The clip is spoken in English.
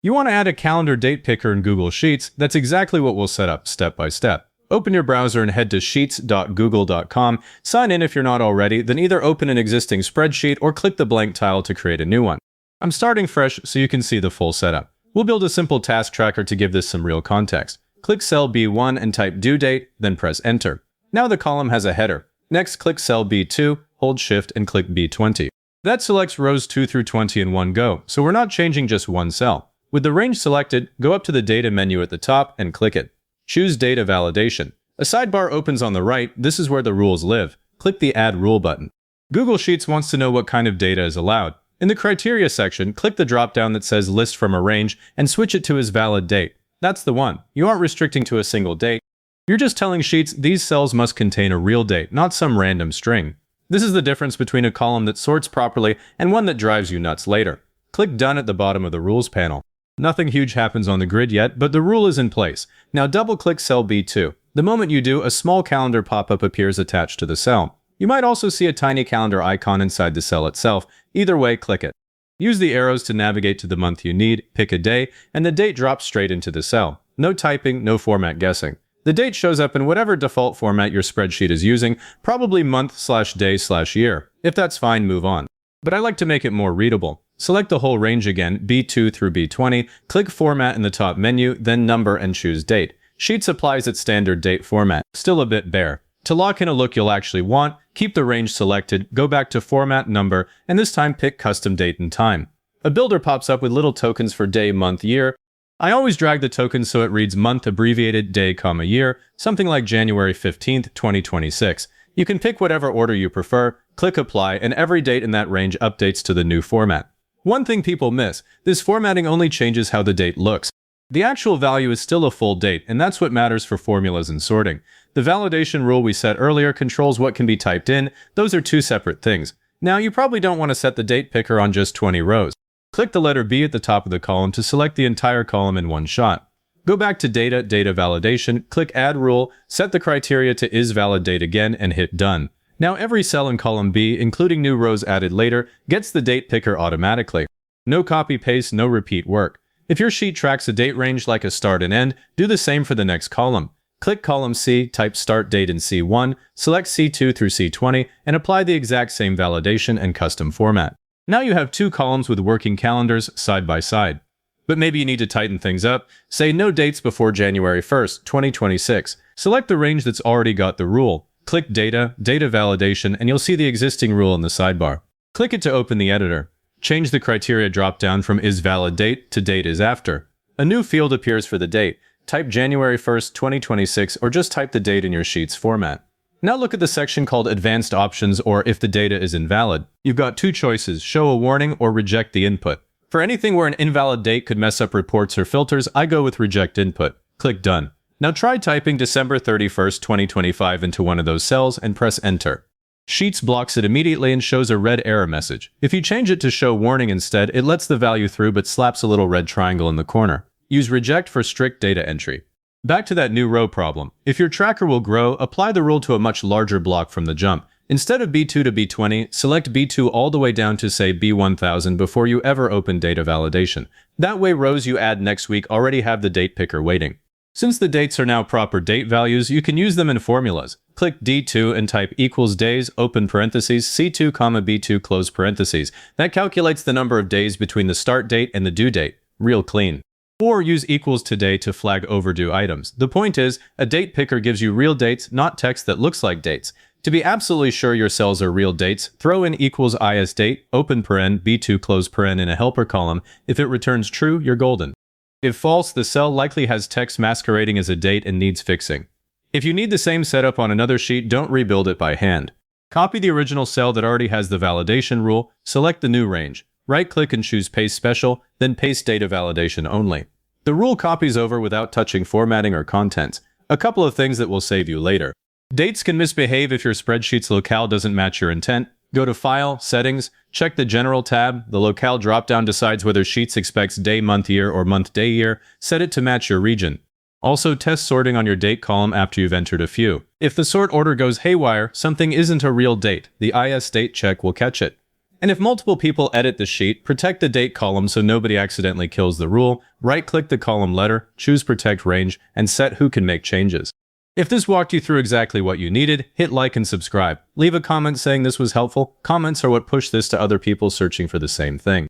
You want to add a calendar date picker in Google Sheets. That's exactly what we'll set up step by step. Open your browser and head to sheets.google.com. Sign in if you're not already, then either open an existing spreadsheet or click the blank tile to create a new one. I'm starting fresh so you can see the full setup. We'll build a simple task tracker to give this some real context. Click cell B1 and type due date, then press enter. Now the column has a header. Next, click cell B2, hold shift and click B20. That selects rows 2 through 20 in one go, so we're not changing just one cell. With the range selected, go up to the data menu at the top and click it. Choose data validation. A sidebar opens on the right. This is where the rules live. Click the add rule button. Google Sheets wants to know what kind of data is allowed. In the criteria section, click the dropdown that says list from a range and switch it to is valid date. That's the one. You aren't restricting to a single date. You're just telling Sheets these cells must contain a real date, not some random string. This is the difference between a column that sorts properly and one that drives you nuts later. Click Done at the bottom of the Rules panel. Nothing huge happens on the grid yet, but the rule is in place. Now double-click cell B2. The moment you do, a small calendar pop-up appears attached to the cell. You might also see a tiny calendar icon inside the cell itself. Either way, click it. Use the arrows to navigate to the month you need, pick a day, and the date drops straight into the cell. No typing, no format guessing. The date shows up in whatever default format your spreadsheet is using, probably month/day/year. If that's fine, move on. But I like to make it more readable. Select the whole range again, B2 through B20, click Format in the top menu, then Number and choose Date. Sheets applies its standard date format, still a bit bare. To lock in a look you'll actually want, keep the range selected, go back to Format, Number, and this time pick Custom Date and Time. A builder pops up with little tokens for day, month, year. I always drag the tokens so it reads month abbreviated day, year, something like January 15th, 2026. You can pick whatever order you prefer, click Apply, and every date in that range updates to the new format. One thing people miss, this formatting only changes how the date looks. The actual value is still a full date, and that's what matters for formulas and sorting. The validation rule we set earlier controls what can be typed in. Those are two separate things. Now, you probably don't want to set the date picker on just 20 rows. Click the letter B at the top of the column to select the entire column in one shot. Go back to Data, Data Validation, click Add Rule, set the criteria to Is Valid Date again, and hit Done. Now every cell in column B, including new rows added later, gets the date picker automatically. No copy-paste, no repeat work. If your sheet tracks a date range like a start and end, do the same for the next column. Click column C, type start date in C1, select C2 through C20, and apply the exact same validation and custom format. Now you have two columns with working calendars side by side. But maybe you need to tighten things up. Say no dates before January 1st, 2026. Select the range that's already got the rule. Click Data, Data Validation, and you'll see the existing rule in the sidebar. Click it to open the editor. Change the criteria dropdown from Is Valid Date to Date is After. A new field appears for the date. Type January 1st, 2026, or just type the date in your sheet's format. Now look at the section called Advanced Options or If the data is invalid. You've got two choices, show a warning or reject the input. For anything where an invalid date could mess up reports or filters, I go with Reject Input. Click Done. Now try typing December 31st, 2025 into one of those cells and press Enter. Sheets blocks it immediately and shows a red error message. If you change it to Show Warning instead, it lets the value through but slaps a little red triangle in the corner. Use Reject for strict data entry. Back to that new row problem. If your tracker will grow, apply the rule to a much larger block from the jump. Instead of B2 to B20, select B2 all the way down to say B1000 before you ever open data validation. That way rows you add next week already have the date picker waiting. Since the dates are now proper date values, you can use them in formulas. Click D2 and type equals days, open parentheses, C2, B2, close parentheses. That calculates the number of days between the start date and the due date. Real clean. Or use equals today to flag overdue items. The point is, a date picker gives you real dates, not text that looks like dates. To be absolutely sure your cells are real dates, throw in equals is date, open paren, B2 close paren in a helper column. If it returns true, you're golden. If false, the cell likely has text masquerading as a date and needs fixing. If you need the same setup on another sheet, don't rebuild it by hand. Copy the original cell that already has the validation rule, select the new range. Right-click and choose Paste Special, then paste Data Validation Only. The rule copies over without touching formatting or contents. A couple of things that will save you later. Dates can misbehave if your spreadsheet's locale doesn't match your intent. Go to File, Settings, check the General tab. The locale dropdown decides whether Sheets expects day, month, year, or month, day, year. Set it to match your region. Also, test sorting on your date column after you've entered a few. If the sort order goes haywire, something isn't a real date. The is date check will catch it. And if multiple people edit the sheet, protect the date column so nobody accidentally kills the rule, right-click the column letter, choose Protect Range, and set who can make changes. If this walked you through exactly what you needed, hit like and subscribe. Leave a comment saying this was helpful. Comments are what push this to other people searching for the same thing.